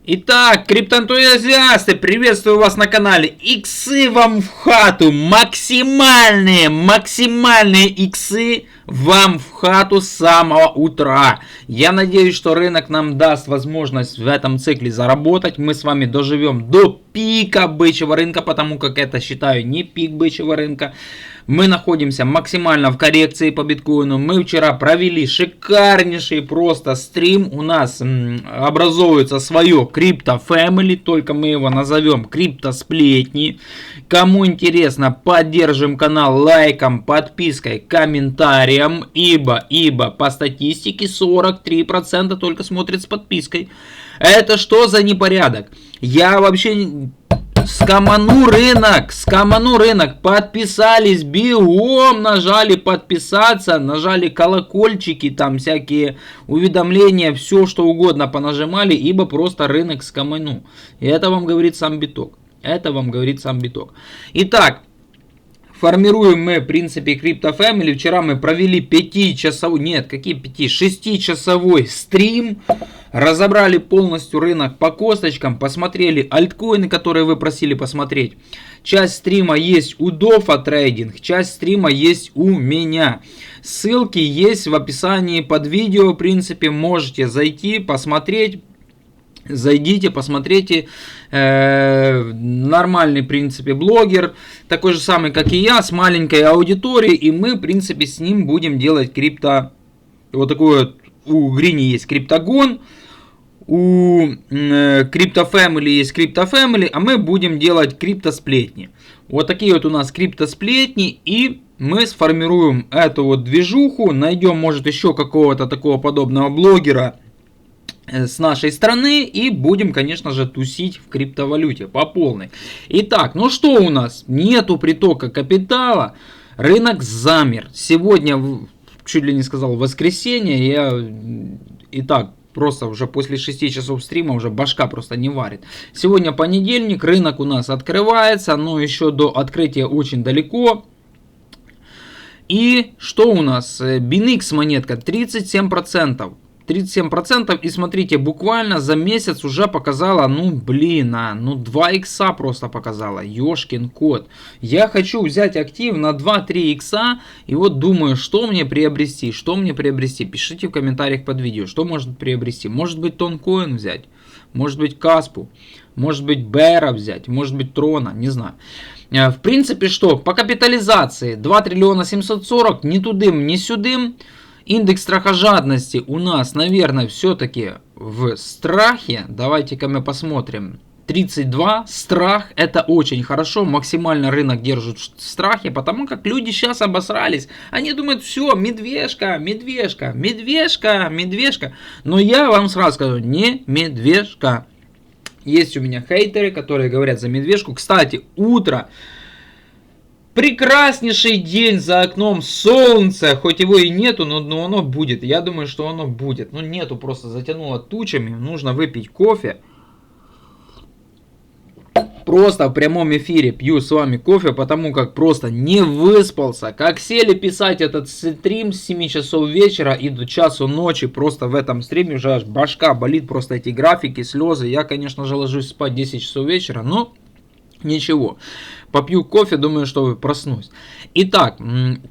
Итак, криптоэнтузиасты, приветствую вас на канале. Иксы вам в хату, максимальные иксы вам в хату с самого утра. Я надеюсь, что рынок нам даст возможность в этом цикле заработать. Мы с вами доживем до пика бычьего рынка, потому как это, считаю, не пик бычьего рынка. Мы находимся максимально в коррекции по биткоину. Мы вчера провели шикарнейший просто стрим. У нас образовывается свое крипто family, только мы его назовем крипто сплетни. Кому интересно, поддержим канал лайком, подпиской, комментарием, ибо по статистике 43% только смотрят с подпиской. Это что за непорядок? Я вообще... Скаману рынок, подписались, бегом нажали подписаться, нажали колокольчики, там всякие уведомления, все что угодно понажимали, ибо просто рынок скаману. И это вам говорит сам биток. Итак, формируем мы, в принципе, крипто family. Вчера мы провели 6-часовой стрим. Разобрали полностью рынок по косточкам, посмотрели альткоины, которые вы просили посмотреть. Часть стрима есть у Дофа Трейдинг, часть стрима есть у меня. Ссылки есть в описании под видео, в принципе, можете зайти, посмотреть. Зайдите, посмотрите, нормальный, в принципе, блогер, такой же самый, как и я, с маленькой аудиторией, и мы, в принципе, с ним будем делать крипто, вот такой вот, у Грини есть криптогон, у крипто family есть крипто family, а мы будем делать крипто сплетни. Вот такие вот у нас крипто сплетни, и мы сформируем эту вот движуху, найдем, может, еще какого-то такого подобного блогера с нашей страны и будем, конечно же, тусить в криптовалюте по полной. Итак, ну что у нас? Нету притока капитала, рынок замер. Сегодня, чуть ли не сказал, воскресенье, я и так просто уже после 6 часов стрима уже башка просто не варит. Сегодня понедельник, рынок у нас открывается, но еще до открытия очень далеко. И что у нас? BinX монетка 37%. 37%, и смотрите, буквально за месяц уже показала, 2 икса просто показала, ёшкин кот. Я хочу взять актив на 2-3 икса, и вот думаю, что мне приобрести, пишите в комментариях под видео, что может приобрести. Может быть Тонкоин взять, может быть Каспу, может быть Бэра взять, может быть Трона, не знаю. В принципе, что, по капитализации 2 триллиона 740, ни тудым, ни сюдым. Индекс страхожадности у нас, наверное, все-таки в страхе. Давайте-ка мы посмотрим. 32. Страх — это очень хорошо. Максимально рынок держит в страхе, потому как люди сейчас обосрались. Они думают, все, медвежка. Но я вам сразу скажу, не медвежка. Есть у меня хейтеры, которые говорят за медвежку. Кстати, утро. Прекраснейший день за окном, солнце, хоть его и нету, но оно будет. Я думаю, что оно будет. Нету, просто затянуло тучами. Нужно выпить кофе. Просто в прямом эфире пью с вами кофе, потому как просто не выспался. Как сели писать этот стрим с 7 часов вечера и до часу ночи, просто в этом стриме уже аж башка болит, просто эти графики, слезы. Я, конечно же, ложусь спать 10 часов вечера, но ничего. Попью кофе, думаю, что проснусь. Итак,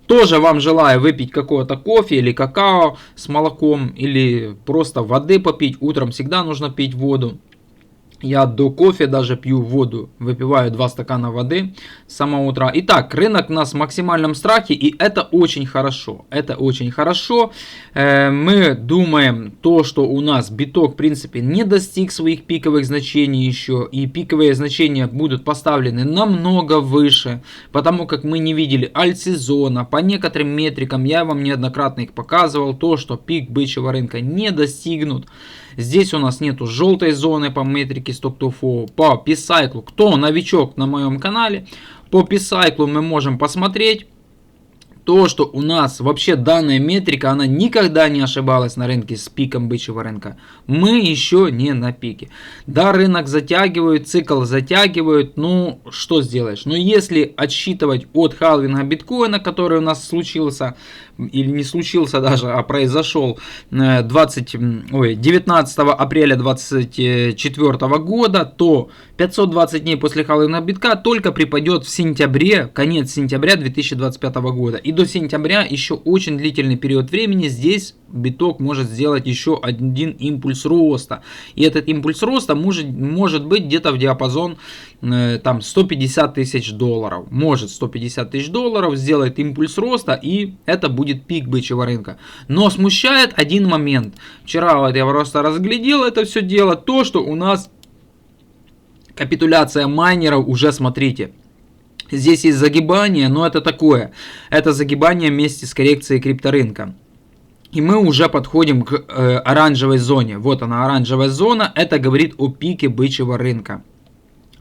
тоже вам желаю выпить какого-то кофе или какао с молоком, или просто воды попить. Утром всегда нужно пить воду. Я до кофе даже пью воду, выпиваю 2 стакана воды с самого утра. Итак, рынок у нас в максимальном страхе, и это очень хорошо. Мы думаем, что у нас биток, в принципе, не достиг своих пиковых значений еще, и пиковые значения будут поставлены намного выше, потому как мы не видели альт-сезона. По некоторым метрикам, я вам неоднократно их показывал, что пик бычьего рынка не достигнут. Здесь у нас нету желтой зоны по метрике Stock-to-Flow, по P-Cycle. Кто новичок на моем канале, по P-Cycle мы можем посмотреть что у нас вообще данная метрика, она никогда не ошибалась на рынке с пиком бычьего рынка. Мы еще не на пике. Да, рынок затягивают, цикл затягивают, что сделаешь? Если отсчитывать от халвинга биткоина, который у нас случился или не случился даже, а произошел 19 апреля 2024 года, то 520 дней после халвинга битка только припадет в сентябре, конец сентября 2025 года. И до сентября еще очень длительный период времени. Здесь биток может сделать еще один импульс роста. И этот импульс роста может быть где-то в диапазон там 150 тысяч долларов. Может 150 тысяч долларов сделает импульс роста, и это будет пик бычьего рынка. Но смущает один момент. Вчера вот я просто разглядел это все дело, то, что у нас капитуляция майнеров уже, смотрите. Здесь есть загибание, но это такое. Это загибание вместе с коррекцией крипторынка. И мы уже подходим к оранжевой зоне. Вот она, оранжевая зона. Это говорит о пике бычьего рынка.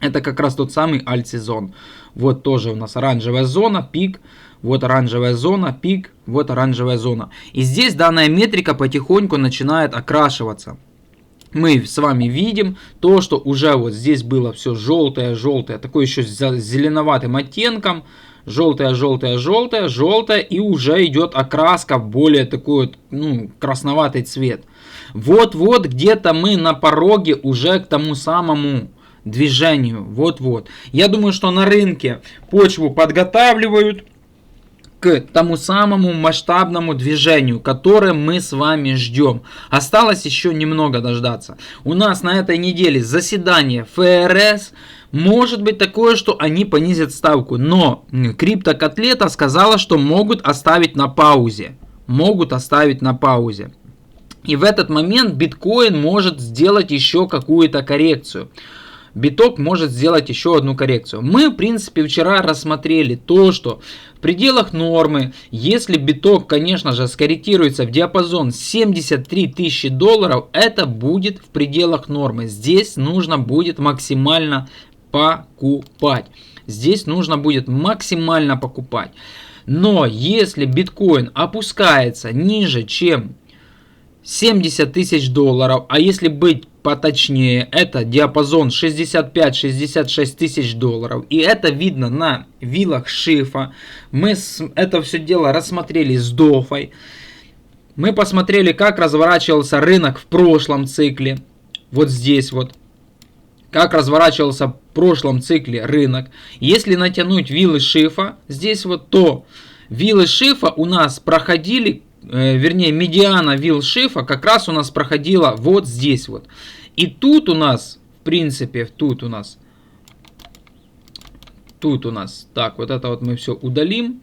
Это как раз тот самый альт-сезон. Вот тоже у нас оранжевая зона, пик. Вот оранжевая зона, пик. Вот оранжевая зона. И здесь данная метрика потихоньку начинает окрашиваться. Мы с вами видим то, что уже вот здесь было все желтое, такое еще с зеленоватым оттенком. Желтое, и уже идет окраска в более такой вот, красноватый цвет. Вот-вот где-то мы на пороге уже к тому самому движению. Вот-вот. Я думаю, что на рынке почву подготавливают к тому самому масштабному движению, которое мы с вами ждем. Осталось еще немного дождаться. У нас на этой неделе заседание ФРС. Может быть такое, что они понизят ставку, но криптокотлета сказала, что могут оставить на паузе. И в этот момент биткоин может сделать еще какую-то коррекцию. Биток может сделать еще одну коррекцию. Мы, в принципе, вчера рассмотрели то, что в пределах нормы, если биток, конечно же, скорректируется в диапазон 73 тысячи долларов, это будет в пределах нормы. Здесь нужно будет максимально покупать. Но если биткоин опускается ниже, чем 70 тысяч долларов, а если быть поточнее, это диапазон 65-66 тысяч долларов, и это видно на виллах Шифа. Мы это все дело рассмотрели с Дофой. Мы посмотрели, как разворачивался рынок в прошлом цикле. Вот здесь вот. Как разворачивался в прошлом цикле рынок. Если натянуть виллы Шифа, здесь вот, то виллы Шифа у нас проходили, медиана вилл Шифа как раз у нас проходила вот здесь вот. И тут у нас, в принципе, тут у нас, так, вот это вот мы все удалим.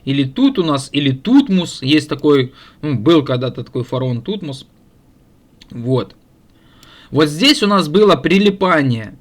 Или тут у нас, или Тутмос, есть такой, был когда-то такой фараон Тутмос. Вот. Вот здесь у нас было прилипание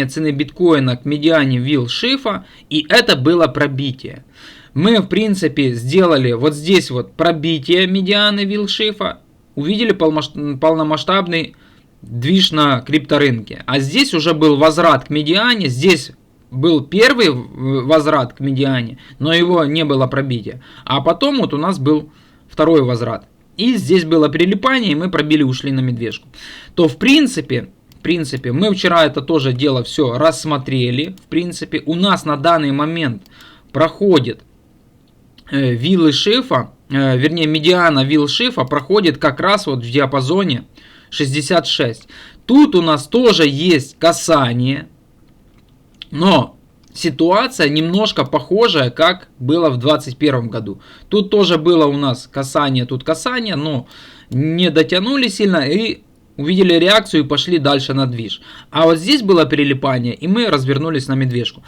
цены биткоина к медиане вилл Шифа, и это было пробитие. Мы, в принципе, сделали вот здесь вот пробитие медианы вилл Шифа, увидели полномасштабный движ на крипторынке. А здесь уже был возврат к медиане, здесь был первый возврат к медиане, но его не было пробития. А потом вот у нас был второй возврат. И здесь было прилипание, и мы пробили, ушли на медвежку. То в принципе, мы вчера это тоже дело все рассмотрели. В принципе, у нас на данный момент проходит виллы Шифа, медиана вилл Шифа проходит как раз вот в диапазоне 66. Тут у нас тоже есть касание, но ситуация немножко похожая, как было в 2021 году. Тут тоже было у нас касание, но не дотянули сильно и увидели реакцию и пошли дальше на движ. А вот здесь было прилипание, и мы развернулись на медвежку.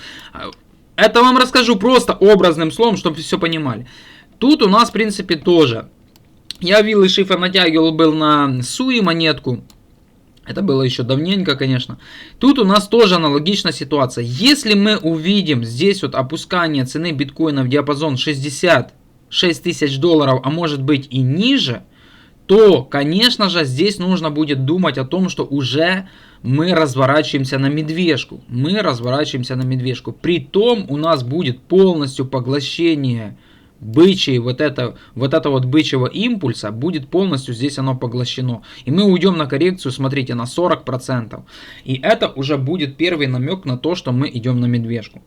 Это вам расскажу просто образным словом, чтобы вы все понимали. Тут у нас, в принципе, тоже. Я виллы Шифа натягивал был на Суи монетку. Это было еще давненько, конечно. Тут у нас тоже аналогичная ситуация. Если мы увидим здесь вот опускание цены биткоина в диапазон 66 тысяч долларов, а может быть и ниже, то, конечно же, здесь нужно будет думать о том, что уже мы разворачиваемся на медвежку. Притом у нас будет полностью поглощение бычьего импульса, будет полностью здесь оно поглощено. И мы уйдем на коррекцию, смотрите, на 40%. И это уже будет первый намек на то, что мы идем на медвежку.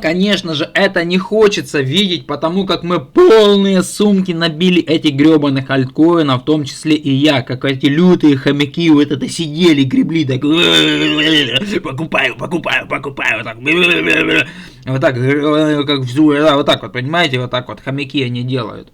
Конечно же, это не хочется видеть, потому как мы полные сумки набили этих гребаных альткоинов, в том числе и я, как эти лютые хомяки вот это сидели, гребли, так покупаю, так, вот так, как вот так вот, понимаете, вот так вот хомяки они делают.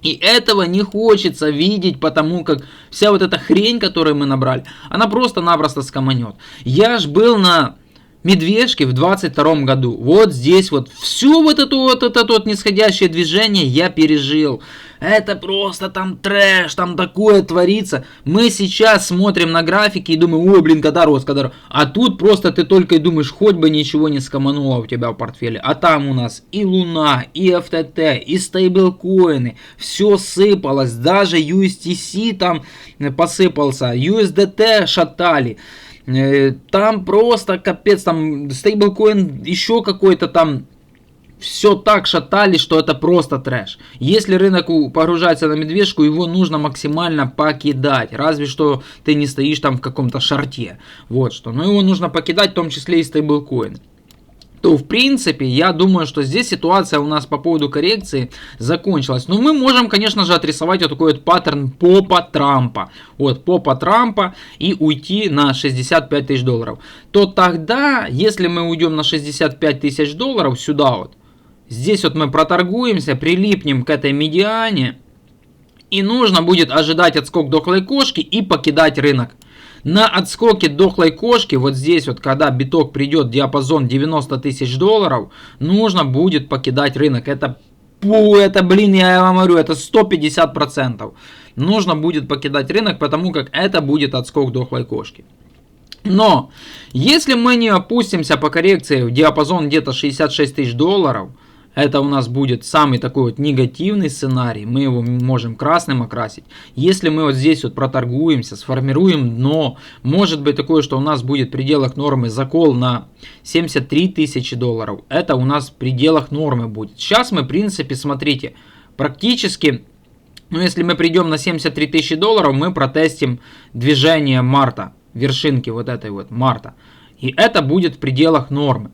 И этого не хочется видеть, потому как вся вот эта хрень, которую мы набрали, она просто-напросто скоманет. Я ж был на медвежке в 22 году. Вот здесь вот все вот это нисходящее движение я пережил. Это просто там трэш, там такое творится. Мы сейчас смотрим на графики и думаем, ой, блин, когда рост. А тут просто ты только и думаешь, хоть бы ничего не скомануло у тебя в портфеле. А там у нас и Луна, и FTT, и стейблкоины. Все сыпалось. Даже USTC там посыпался. USDT шатали. Там просто капец, там стейблкоин еще какой-то там, все так шатали, что это просто трэш. Если рынок погружается на медвежку, его нужно максимально покидать, разве что ты не стоишь там в каком-то шорте, вот что, но его нужно покидать, в том числе и стейблкоин. То в принципе я думаю, что здесь ситуация у нас по поводу коррекции закончилась. Но мы можем, конечно же, отрисовать вот такой вот паттерн попа Трампа. Вот попа Трампа и уйти на 65 тысяч долларов. То тогда, если мы уйдем на 65 тысяч долларов сюда вот, здесь вот мы проторгуемся, прилипнем к этой медиане. И нужно будет ожидать отскок дохлой кошки и покидать рынок. На отскоке дохлой кошки, вот здесь вот, когда биток придет в диапазон 90 тысяч долларов, нужно будет покидать рынок. Это, блин, я вам говорю, это 150%. Нужно будет покидать рынок, потому как это будет отскок дохлой кошки. Но, если мы не опустимся по коррекции в диапазон где-то 66 тысяч долларов, это у нас будет самый такой вот негативный сценарий, мы его можем красным окрасить. Если мы вот здесь вот проторгуемся, сформируем дно, может быть такое, что у нас будет в пределах нормы закол на 73 тысячи долларов. Это у нас в пределах нормы будет. Сейчас мы, в принципе, смотрите, практически, если мы придем на 73 тысячи долларов, мы протестим движение марта, вершинки вот этой вот марта. И это будет в пределах нормы.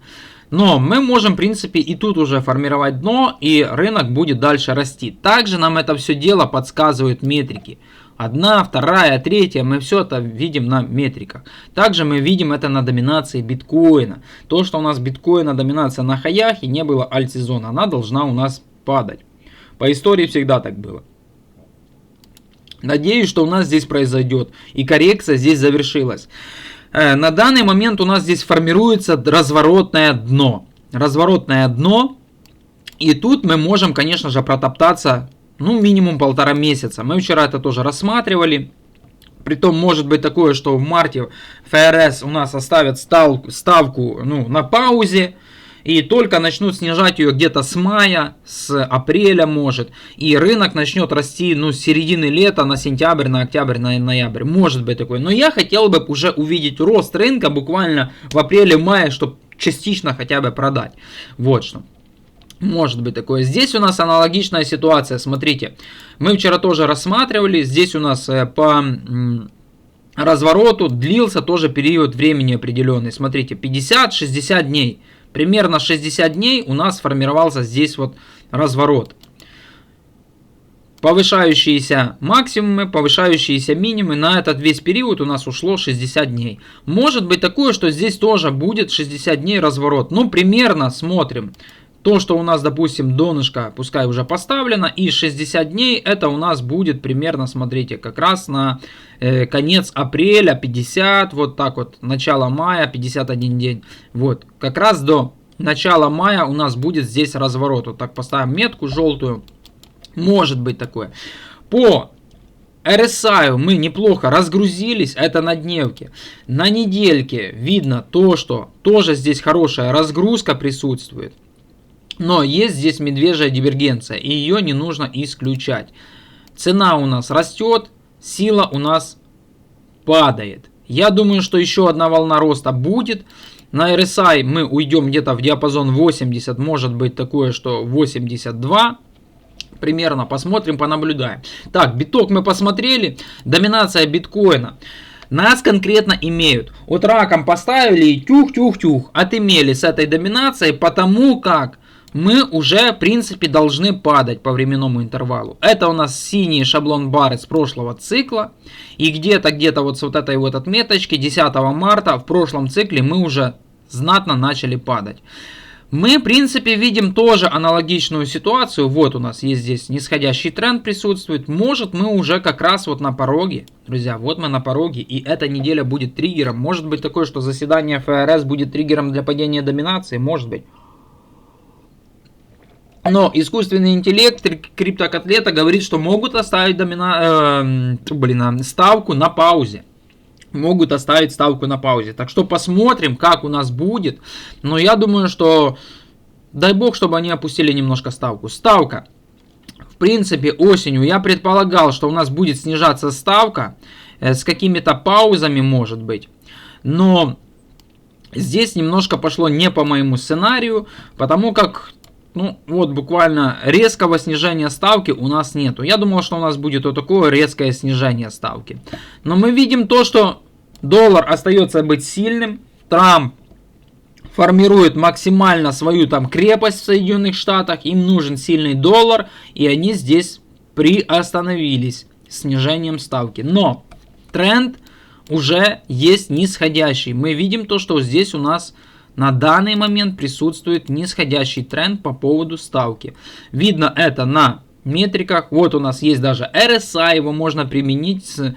Но мы можем, в принципе, и тут уже формировать дно, и рынок будет дальше расти. Также нам это все дело подсказывают метрики. 1, 2, 3, мы все это видим на метриках. Также мы видим это на доминации биткоина. То, что у нас биткоина доминация на хаях и не было альт-сезона, она должна у нас падать. По истории всегда так было. Надеюсь, что у нас здесь произойдет, и коррекция здесь завершилась. На данный момент у нас здесь формируется разворотное дно. Разворотное дно. И тут мы можем, конечно же, протоптаться, ну, минимум 1,5 месяца. Мы вчера это тоже рассматривали. Притом может быть такое, что в марте ФРС у нас оставят ставку на паузе. И только начнут снижать ее где-то с мая, с апреля может. И рынок начнет расти с середины лета на сентябрь, на октябрь, на ноябрь. Может быть такое. Но я хотел бы уже увидеть рост рынка буквально в апреле-мае, чтобы частично хотя бы продать. Вот что. Может быть такое. Здесь у нас аналогичная ситуация. Смотрите, мы вчера тоже рассматривали. Здесь у нас по развороту длился тоже период времени определенный. Смотрите, 50-60 дней. Примерно 60 дней у нас сформировался здесь вот разворот. Повышающиеся максимумы, повышающиеся минимумы. На этот весь период у нас ушло 60 дней. Может быть такое, что здесь тоже будет 60 дней разворот. Ну, примерно смотрим. То, что у нас, допустим, донышко, пускай уже поставлено, и 60 дней, это у нас будет примерно, смотрите, как раз на конец апреля, 50, вот так вот, начало мая, 51 день. Вот, как раз до начала мая у нас будет здесь разворот. Вот так поставим метку желтую, может быть такое. По RSI мы неплохо разгрузились, это на дневке. На недельке видно то, что тоже здесь хорошая разгрузка присутствует. Но есть здесь медвежья дивергенция, и ее не нужно исключать. Цена у нас растет, сила у нас падает. Я думаю, что еще одна волна роста будет. На RSI мы уйдем где-то в диапазон 80, может быть такое, что 82. Примерно посмотрим, понаблюдаем. Так, биток мы посмотрели. Доминация биткоина. Нас конкретно имеют. Вот раком поставили и тюх-тюх-тюх. Отымели с этой доминацией, потому как мы уже, в принципе, должны падать по временному интервалу. Это у нас синий шаблон бары с прошлого цикла. И где-то вот с вот этой вот отметочки 10 марта в прошлом цикле мы уже знатно начали падать. Мы, в принципе, видим тоже аналогичную ситуацию. Вот у нас есть здесь нисходящий тренд присутствует. Может, мы уже как раз вот на пороге. Друзья, вот мы на пороге. И эта неделя будет триггером. Может быть такое, что заседание ФРС будет триггером для падения доминации. Может быть. Но искусственный интеллект криптокотлета говорит, что могут оставить ставку на паузе. Могут оставить ставку на паузе. Так что посмотрим, как у нас будет. Но я думаю, что дай бог, чтобы они опустили немножко ставку. Ставка. В принципе, осенью я предполагал, что у нас будет снижаться ставка. С какими-то паузами, может быть. Но здесь немножко пошло не по моему сценарию. Потому как, ну, вот буквально резкого снижения ставки у нас нету. Я думал, что у нас будет вот такое резкое снижение ставки. Но мы видим то, что доллар остается быть сильным. Трамп формирует максимально свою там крепость в Соединенных Штатах. Им нужен сильный доллар. И они здесь приостановились с снижением ставки. Но тренд уже есть нисходящий. Мы видим то, что здесь у нас на данный момент присутствует нисходящий тренд по поводу ставки. Видно это на метриках. Вот у нас есть даже RSI, его можно применить с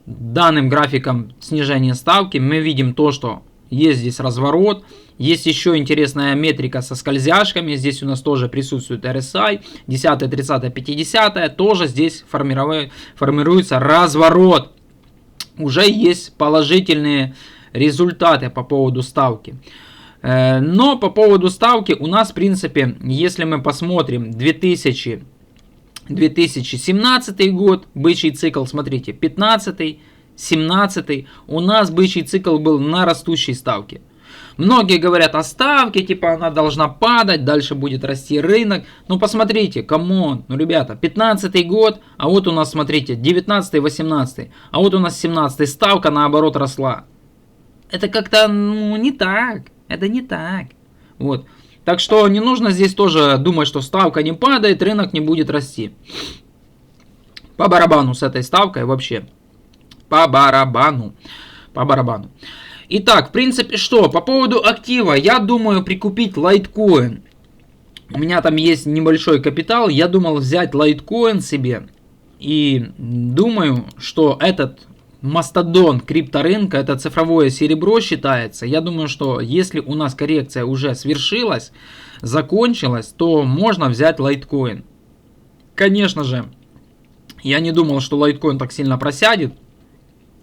данным графиком снижения ставки. Мы видим то, что есть здесь разворот. Есть еще интересная метрика со скользяшками. Здесь у нас тоже присутствует RSI. 10, 30, 50. Тоже здесь формируется разворот. Уже есть положительные результаты по поводу ставки. Но по поводу ставки у нас, в принципе, если мы посмотрим 2017 год, бычий цикл, смотрите, 15, 17, у нас бычий цикл был на растущей ставке. Многие говорят о ставке, типа она должна падать, дальше будет расти рынок. Ну посмотрите, камон, ну ребята, 15 год, а вот у нас, смотрите, 19, 18, а вот у нас 17, ставка наоборот росла. Это как-то, ну, не так. Это не так. Вот. Так что не нужно здесь тоже думать, что ставка не падает, рынок не будет расти. По барабану с этой ставкой вообще. По барабану. По барабану. Итак, в принципе, что? По поводу актива. Я думаю прикупить лайткоин. У меня там есть небольшой капитал. Я думал взять лайткоин себе. И думаю, что этот мастодон крипторынка, это цифровое серебро считается. Я думаю, что если у нас коррекция уже свершилась, закончилась, то можно взять лайткоин. Конечно же, я не думал, что лайткоин так сильно просядет.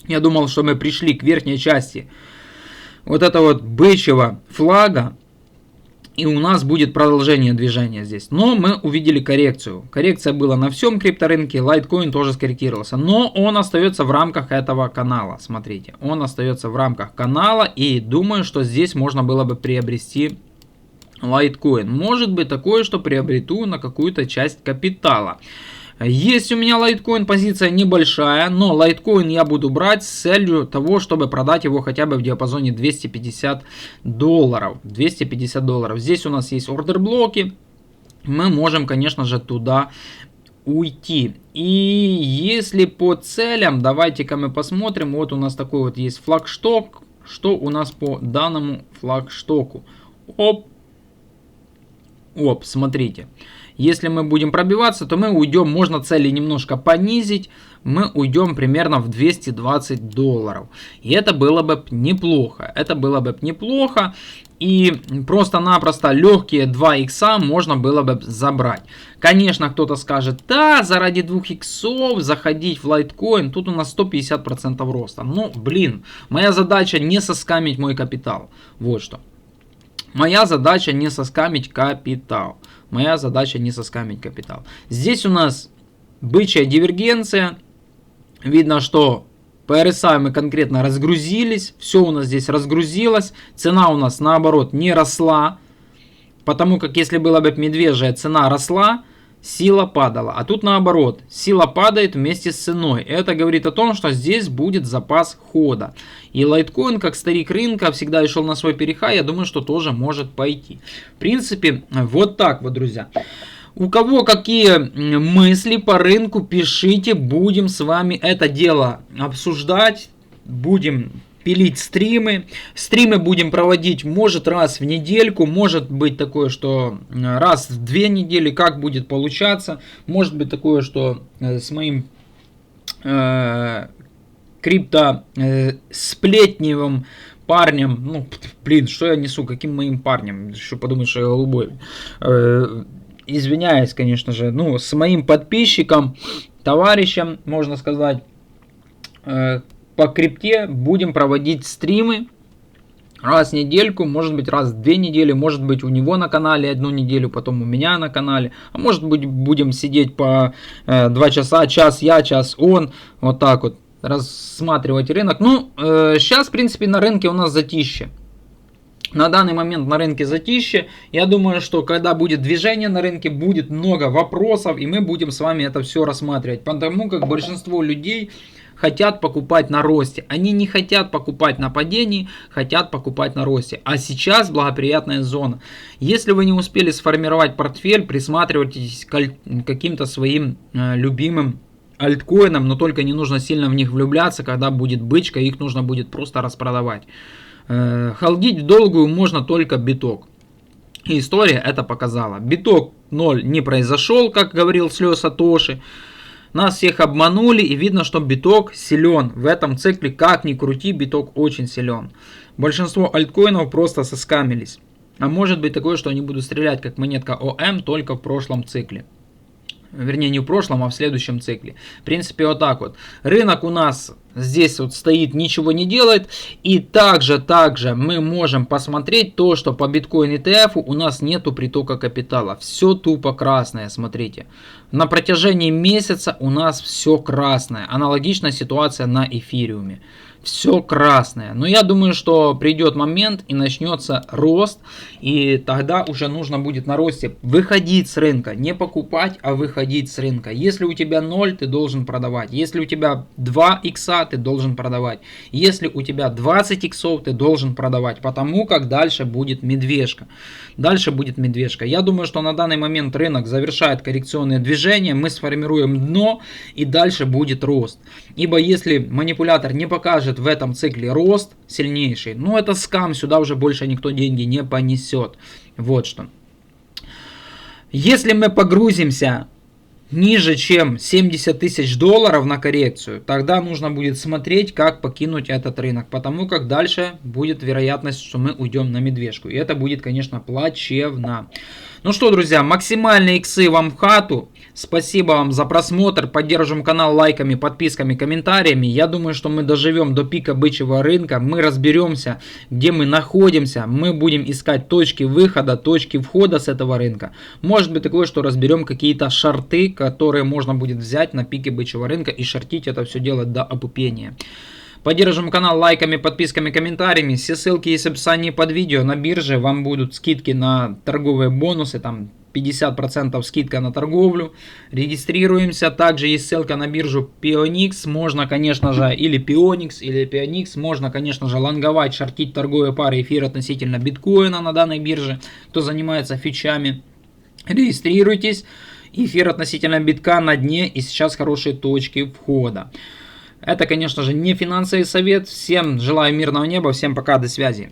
Я думал, что мы пришли к верхней части вот этого вот бычьего флага. И у нас будет продолжение движения здесь. Но мы увидели коррекцию. Коррекция была на всем крипторынке. Лайткоин тоже скорректировался. Но он остается в рамках этого канала. Смотрите. Он остается в рамках канала. И думаю, что здесь можно было бы приобрести лайткоин. Может быть такое, что приобрету на какую-то часть капитала. Есть у меня лайткоин, позиция небольшая, но лайткоин я буду брать с целью того, чтобы продать его хотя бы в диапазоне $250. $250. Здесь у нас есть ордер-блоки, мы можем, конечно же, туда уйти. И если по целям, давайте-ка мы посмотрим, вот у нас такой вот есть флагшток, что у нас по данному флагштоку. Оп, смотрите. Если мы будем пробиваться, то мы уйдем, можно цели немножко понизить, мы уйдем примерно в $220. И это было бы неплохо. Это было бы неплохо. И просто-напросто легкие 2 икса можно было бы забрать. Конечно, кто-то скажет, да, заради 2 иксов заходить в лайткоин, тут у нас 150% роста. Ну, блин, моя задача не соскамить мой капитал. Вот что. Моя задача не соскамить капитал. Моя задача не соскамить капитал. Здесь у нас бычья дивергенция. Видно, что по RSI мы конкретно разгрузились. Все у нас здесь разгрузилось. Цена у нас наоборот не росла. Потому как если была бы медвежья, цена росла. сила падала. А тут наоборот, сила падает вместе с ценой. Это говорит о том, что здесь будет запас хода. И лайткоин, как старик рынка, всегда шел на свой перехай, я думаю, что тоже может пойти. В принципе, вот так вот, друзья. У кого какие мысли по рынку, пишите, будем с вами это дело обсуждать, будем пилить стримы. Стримы будем проводить, может, раз в недельку, может быть такое, что раз в 2 недели, как будет получаться. Может быть такое, что с моим крипто-сплетневым парнем, ну, блин, что я несу, каким моим парнем, еще подумают, что я голубой. Извиняюсь, конечно же, ну, с моим подписчиком, товарищем, можно сказать, по крипте будем проводить стримы раз в недельку, может быть раз в 2 недели, может быть у него на канале 1 неделю, потом у меня на канале, а может быть будем сидеть по 2 часа, час я, час он, вот так вот, рассматривать рынок. Ну, сейчас, в принципе, на рынке у нас затишье. На данный момент на рынке затишье. Я думаю, что когда будет движение на рынке, будет много вопросов, и мы будем с вами это все рассматривать. Потому как большинство людей хотят покупать на росте. Они не хотят покупать на падении, хотят покупать на росте. А сейчас благоприятная зона. Если вы не успели сформировать портфель, присматривайтесь к каким-то своим любимым альткоинам, но только не нужно сильно в них влюбляться, когда будет бычка, их нужно будет просто распродавать. Холдить в долгую можно только биток. И история это показала. Биток 0 не произошел, как говорил Слё Сатоши. Нас всех обманули, и видно, что биток силен. В этом цикле, как ни крути, биток очень силен. Большинство альткоинов просто соскамились. А может быть такое, что они будут стрелять, как монетка ОМ, только в прошлом цикле. Вернее, не в прошлом, а в следующем цикле. В принципе, вот так вот. Рынок у нас здесь вот стоит, ничего не делает. И также мы можем посмотреть то, что по биткоин ETF у нас нету притока капитала. Все тупо красное, смотрите. На протяжении месяца у нас все красное. Аналогичная ситуация на эфириуме. Все красное. Но я думаю, что придет момент и начнется рост. И тогда уже нужно будет на росте выходить с рынка. Не покупать, а выходить с рынка. Если у тебя 0, ты должен продавать. Если у тебя 2 икса, ты должен продавать. Если у тебя 20 иксов, ты должен продавать. Потому как дальше будет медвежка. Дальше будет медвежка. Я думаю, что на данный момент рынок завершает коррекционные движения. Мы сформируем дно и дальше будет рост. Ибо если манипулятор не покажет в этом цикле рост сильнейший, ну это скам, сюда уже больше никто деньги не понесет. Вот что. Если мы погрузимся ниже, чем 70 тысяч долларов на коррекцию, тогда нужно будет смотреть, как покинуть этот рынок. Потому как дальше будет вероятность, что мы уйдем на медвежку. И это будет, конечно, плачевно. Ну что, друзья, максимальные иксы вам в хату. Спасибо вам за просмотр. Поддержим канал лайками, подписками, комментариями. Я думаю, что мы доживем до пика бычьего рынка. Мы разберемся, где мы находимся. Мы будем искать точки выхода, точки входа с этого рынка. Может быть такое, что разберем какие-то шорты, которые можно будет взять на пике бычьего рынка и шортить это все дело до опупения. Поддержим канал лайками, подписками, комментариями. Все ссылки есть в описании под видео. На бирже вам будут скидки на торговые бонусы. Там 50% скидка на торговлю. Регистрируемся. Также есть ссылка на биржу Pionix. Можно, конечно же, или Pionix, или Pionix. Можно, конечно же, лонговать, шортить торговые пары эфира относительно биткоина на данной бирже. Кто занимается фьючами, регистрируйтесь. Эфир относительно битка на дне. И сейчас хорошие точки входа. Это, конечно же, не финансовый совет. Всем желаю мирного неба. Всем пока, до связи.